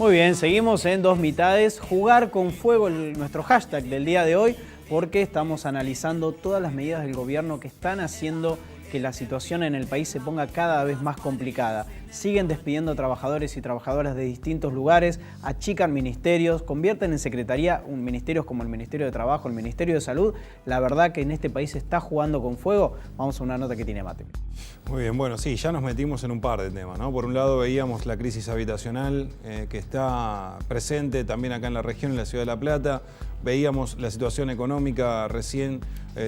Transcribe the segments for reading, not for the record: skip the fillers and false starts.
Muy bien, seguimos en Dos Mitades. Jugar con fuego, nuestro hashtag del día de hoy, porque estamos analizando todas las medidas del gobierno que están haciendo que la situación en el país se ponga cada vez más complicada. Siguen despidiendo trabajadores y trabajadoras de distintos lugares, achican ministerios, convierten en secretaría ministerios como el Ministerio de Trabajo, el Ministerio de Salud. La verdad que en este país se está jugando con fuego. Vamos a una nota que tiene Mate. Muy bien, bueno, sí, ya nos metimos en un par de temas, ¿no? Por un lado veíamos la crisis habitacional que está presente también acá en la región, en la ciudad de La Plata. Veíamos la situación económica recién,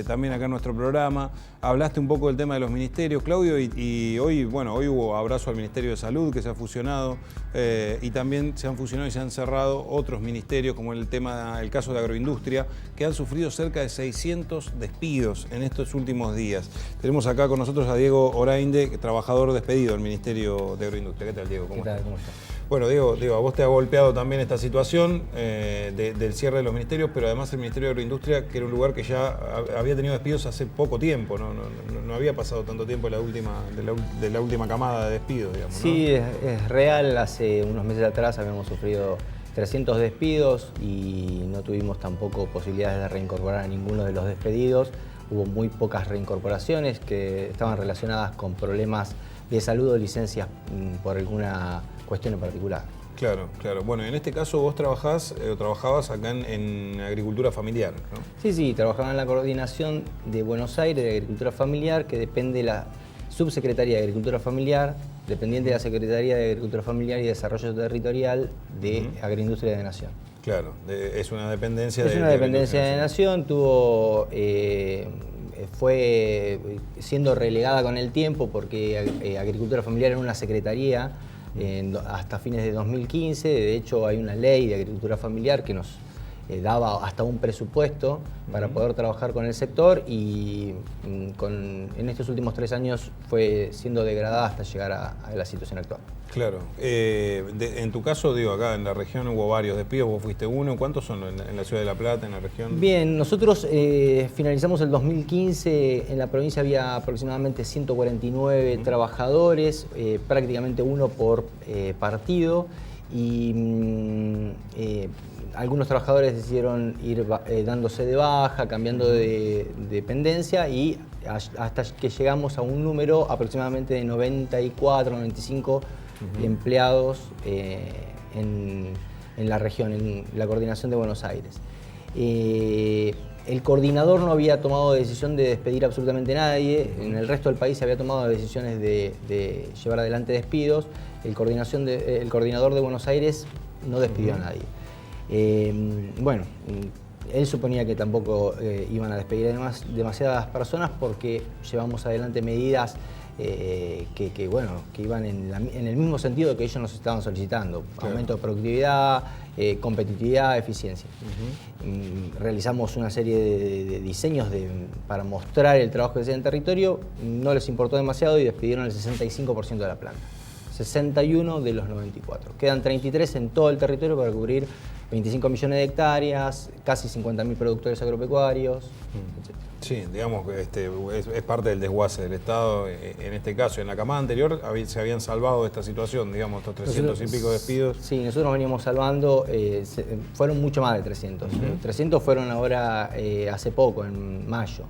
también acá en nuestro programa. Hablaste un poco del tema de los ministerios, Claudio, y hoy, bueno, hoy hubo abrazo al Ministerio de Salud que se ha fusionado y también se han fusionado y se han cerrado otros ministerios, como el caso de agroindustria, que han sufrido cerca de 600 despidos en estos últimos días. Tenemos acá con nosotros a Diego Orainde, trabajador despedido del Ministerio de Agroindustria. ¿Qué tal, Diego? ¿Qué tal? ¿Cómo estás? Bueno, Diego, a vos te ha golpeado también esta situación del cierre de los ministerios, pero además el Ministerio de Agroindustria, que era un lugar que ya había tenido despidos hace poco tiempo, no había pasado tanto tiempo de la última camada de despidos, digamos, ¿no? Sí, es real. Hace unos meses atrás habíamos sufrido 300 despidos y no tuvimos tampoco posibilidades de reincorporar a ninguno de los despedidos. Hubo muy pocas reincorporaciones que estaban relacionadas con problemas de salud o licencias por alguna cuestión en particular. Claro, claro. Bueno, en este caso vos trabajabas acá en agricultura familiar, ¿no? Sí, trabajaba en la coordinación de Buenos Aires de Agricultura Familiar, que depende de la Subsecretaría de Agricultura Familiar, dependiente de la Secretaría de Agricultura Familiar y Desarrollo Territorial de Agroindustria de Nación. Claro, es una dependencia de Nación, fue siendo relegada con el tiempo porque Agricultura Familiar era una secretaría hasta fines de 2015. De hecho, hay una ley de agricultura familiar que nos daba hasta un presupuesto para poder trabajar con el sector y en estos últimos 3 años fue siendo degradada hasta llegar a la situación actual. Claro. En tu caso, digo, acá en la región hubo varios despidos, vos fuiste uno. ¿Cuántos son en la ciudad de La Plata, en la región? Bien, nosotros finalizamos el 2015, en la provincia había aproximadamente 149 trabajadores, prácticamente uno por partido, y algunos trabajadores decidieron ir dándose de baja, cambiando de dependencia, y hasta que llegamos a un número aproximadamente de 94, 95 empleados en la región, en la coordinación de Buenos Aires. El coordinador no había tomado decisión de despedir absolutamente a nadie. En el resto del país se había tomado decisiones de llevar adelante despidos. El coordinador de Buenos Aires no despidió a nadie. Bueno, él suponía que tampoco iban a despedir demasiadas personas porque llevamos adelante medidas que iban en el mismo sentido que ellos nos estaban solicitando. Claro. Aumento de productividad, competitividad, eficiencia. Realizamos una serie de diseños para mostrar el trabajo que se hace en el territorio. No les importó demasiado y despidieron el 65% de la planta. 61 de los 94. Quedan 33 en todo el territorio para cubrir 25 millones de hectáreas, casi 50.000 productores agropecuarios, etc. Sí, digamos que es parte del desguace del Estado. En este caso, en la camada anterior se habían salvado de esta situación, digamos, estos 300 y pico despidos. Sí, nosotros veníamos salvando, fueron mucho más de 300. 300 fueron ahora hace poco, en mayo,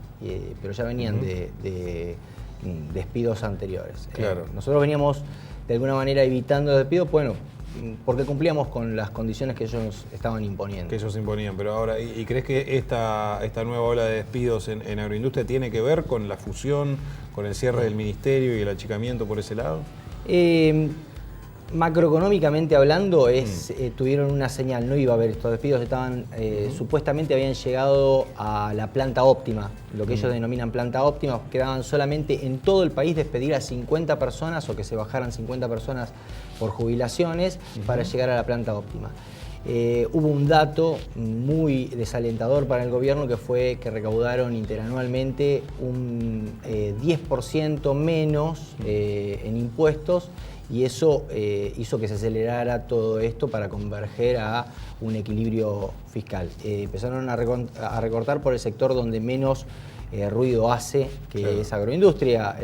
pero ya venían de despidos anteriores. Claro. Nosotros veníamos de alguna manera evitando los despidos, bueno, porque cumplíamos con las condiciones que ellos estaban imponiendo. Que ellos imponían, pero ahora, ¿y crees que esta nueva ola de despidos en agroindustria tiene que ver con la fusión, con el cierre del ministerio y el achicamiento por ese lado? Macroeconómicamente hablando, tuvieron una señal, no iba a haber estos despidos, supuestamente habían llegado a la planta óptima, lo que ellos denominan planta óptima. Quedaban solamente en todo el país despedir a 50 personas o que se bajaran 50 personas por jubilaciones para llegar a la planta óptima. Hubo un dato muy desalentador para el gobierno, que fue que recaudaron interanualmente un 10% menos en impuestos, y eso hizo que se acelerara todo esto para converger a un equilibrio fiscal. Empezaron a recortar por el sector donde menos ruido hace, que Claro. es agroindustria,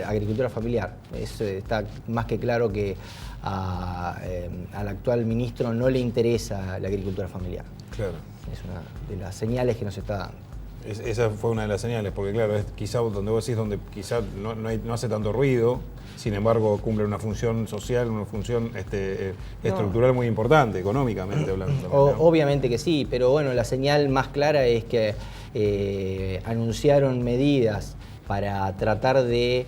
agricultura familiar. Eso está más que claro que al actual ministro no le interesa la agricultura familiar. Claro. Es una de las señales que nos está dando. Esa fue una de las señales, porque claro, es quizá donde vos decís, donde quizá no hace tanto ruido, sin embargo cumple una función social, una función estructural muy importante, económicamente hablando. ¿No? Obviamente que sí, pero bueno, la señal más clara es que anunciaron medidas para tratar de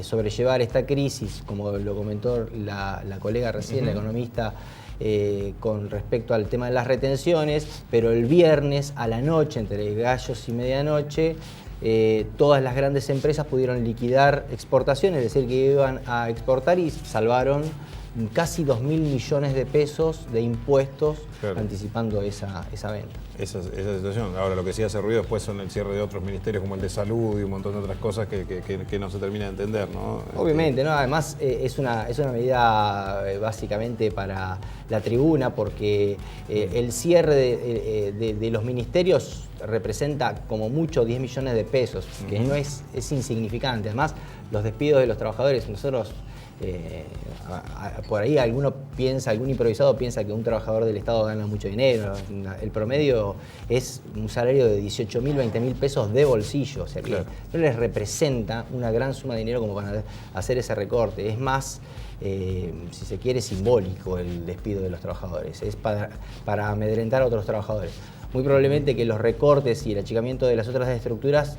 sobrellevar esta crisis, como lo comentó la colega recién, la economista, con respecto al tema de las retenciones, pero el viernes a la noche, entre gallos y medianoche, todas las grandes empresas pudieron liquidar exportaciones, es decir, que iban a exportar y salvaron casi 2.000 millones de pesos de impuestos, claro, anticipando esa venta. Esa situación. Ahora, lo que sí hace ruido después son el cierre de otros ministerios como el de salud y un montón de otras cosas que no se termina de entender, ¿no? Obviamente, ¿no? Además es una medida básicamente para la tribuna, porque el cierre de los ministerios representa como mucho 10 millones de pesos, que no es insignificante. Además, los despidos de los trabajadores, nosotros... por ahí algún improvisado piensa que un trabajador del Estado gana mucho dinero. El promedio es un salario de 18.000, 20.000 pesos de bolsillo, o sea que claro, no les representa una gran suma de dinero como para hacer ese recorte. Es más, si se quiere, simbólico el despido de los trabajadores, es para amedrentar a otros trabajadores. Muy probablemente que los recortes y el achicamiento de las otras estructuras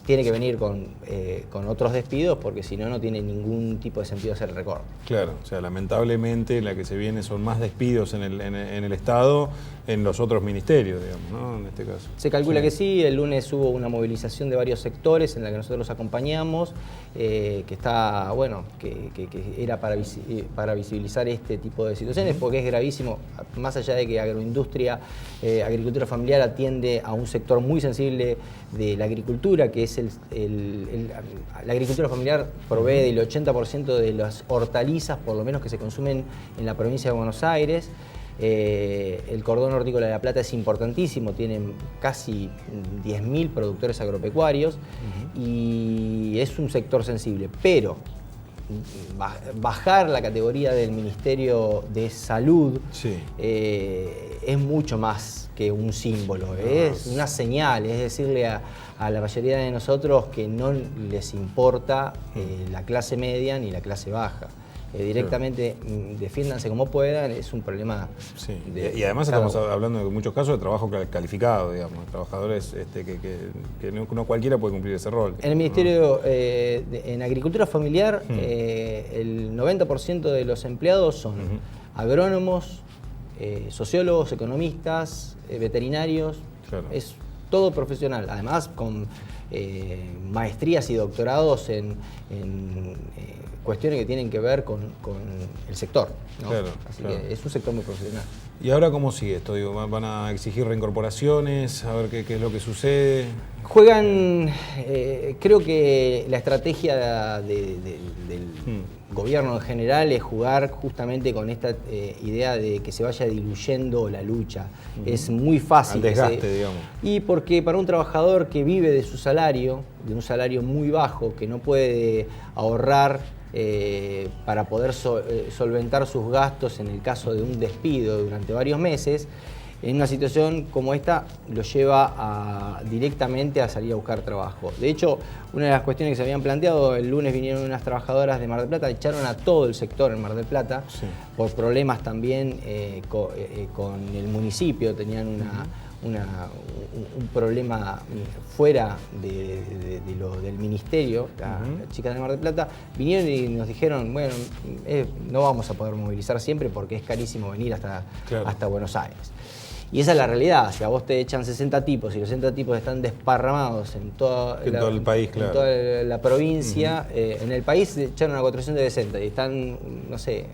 tiene que venir con otros despidos, porque si no, no tiene ningún tipo de sentido hacer el recorte. Claro, o sea, lamentablemente la que se viene son más despidos en el Estado, en los otros ministerios, digamos, ¿no? En este caso. Se calcula que sí. El lunes hubo una movilización de varios sectores en la que nosotros acompañamos, que está, bueno, que era para visibilizar este tipo de situaciones, porque es gravísimo, más allá de que agroindustria, agricultura familiar atiende a un sector muy sensible de la agricultura, que es la agricultura familiar provee del 80% de las hortalizas, por lo menos, que se consumen en la provincia de Buenos Aires. El cordón hortícola de La Plata es importantísimo, tienen casi 10.000 productores agropecuarios y es un sector sensible, pero bajar la categoría del Ministerio de Salud es mucho más que un símbolo, es una señal, es decirle a la mayoría de nosotros que no les importa la clase media ni la clase baja. Directamente defiéndanse como puedan, es un problema. Sí. Y además estamos hablando en muchos casos de trabajo calificado, digamos, trabajadores que no cualquiera puede cumplir ese rol. En el Ministerio, en Agricultura Familiar, el 90% de los empleados son agrónomos, sociólogos, economistas, veterinarios, claro, es todo profesional, además con maestrías y doctorados en cuestiones que tienen que ver con el sector, ¿no? Claro, así que es un sector muy profesional. ¿Y ahora cómo sigue esto? Digo, ¿van a exigir reincorporaciones? A ver qué es lo que sucede. Juegan, creo que la estrategia del gobierno en general es jugar justamente con esta idea de que se vaya diluyendo la lucha. Es muy fácil. Al desgaste, digamos. Y porque para un trabajador que vive de su salario, de un salario muy bajo, que no puede ahorrar para poder solventar sus gastos en el caso de un despido durante varios meses, en una situación como esta lo lleva directamente a salir a buscar trabajo. De hecho, una de las cuestiones que se habían planteado, el lunes vinieron unas trabajadoras de Mar del Plata, echaron a todo el sector en Mar del Plata, por problemas también con el municipio, tenían un problema fuera del ministerio, las chicas de Mar del Plata, vinieron y nos dijeron, bueno, no vamos a poder movilizar siempre porque es carísimo venir hasta Buenos Aires. Y esa es la realidad. Si a vos te echan 60 tipos y los 60 tipos están desparramados en todo el país, en toda la provincia, en el país echaron a 460 y están, no sé,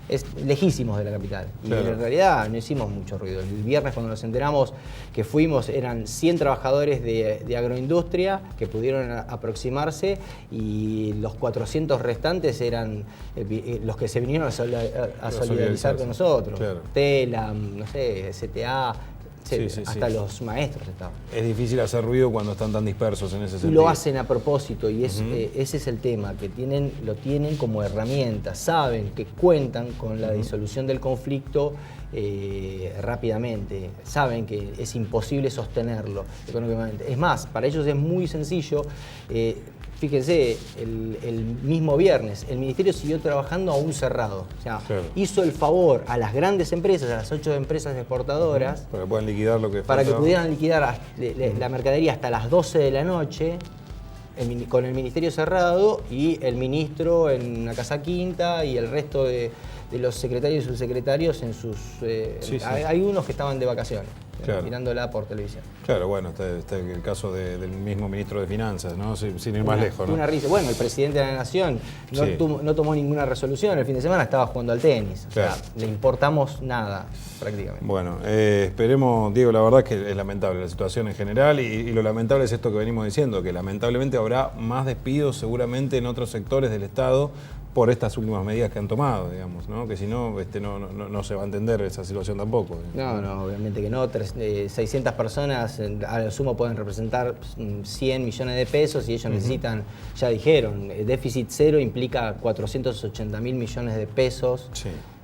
es lejísimos de la capital. Claro. Y en realidad no hicimos mucho ruido. El viernes, cuando nos enteramos que fuimos, eran 100 trabajadores de agroindustria que pudieron aproximarse, y los 400 restantes eran los que se vinieron a solidarizar con nosotros. Claro. Tela, no sé, STA, hasta los maestros estaban. Es difícil hacer ruido cuando están tan dispersos en ese Y sentido. lo hacen a propósito, y ese es el tema, que lo tienen como herramienta, saben que cuentan con la disolución del conflicto rápidamente, saben que es imposible sostenerlo económicamente. Es más, para ellos es muy sencillo. Fíjense, el mismo viernes el ministerio siguió trabajando aún cerrado. O sea, hizo el favor a las grandes empresas, a las 8 empresas exportadoras, para que puedan liquidar lo que para que faltaba. pudieran liquidar la mercadería hasta las 12 de la noche, con el ministerio cerrado y el ministro en una casa quinta y el resto de los secretarios y subsecretarios en sus... Hay unos que estaban de vacaciones, mirándola por televisión. Claro, bueno, está el caso del mismo ministro de Finanzas, ¿no? Sin ir más lejos, ¿no? Una risa. Bueno, el presidente de la Nación no tomó ninguna resolución el fin de semana, estaba jugando al tenis. O sea, le importamos nada, prácticamente. Bueno, esperemos, Diego, la verdad es que es lamentable la situación en general y lo lamentable es esto que venimos diciendo, que lamentablemente habrá más despidos seguramente en otros sectores del Estado por estas últimas medidas que han tomado, digamos, ¿no? Que si no, no se va a entender esa situación tampoco. No, obviamente que no. 600 personas a lo sumo pueden representar 100 millones de pesos y ellos necesitan, ya dijeron, déficit cero implica 480.000 millones de pesos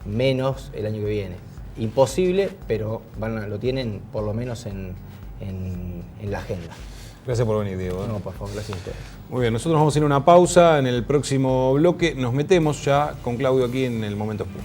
menos el año que viene. Imposible, pero lo tienen por lo menos en la agenda. Gracias por venir, Diego. No, por favor, gracias a ustedes. Muy bien, nosotros vamos a ir a una pausa. En el próximo bloque nos metemos ya con Claudio aquí en el Momento Puma.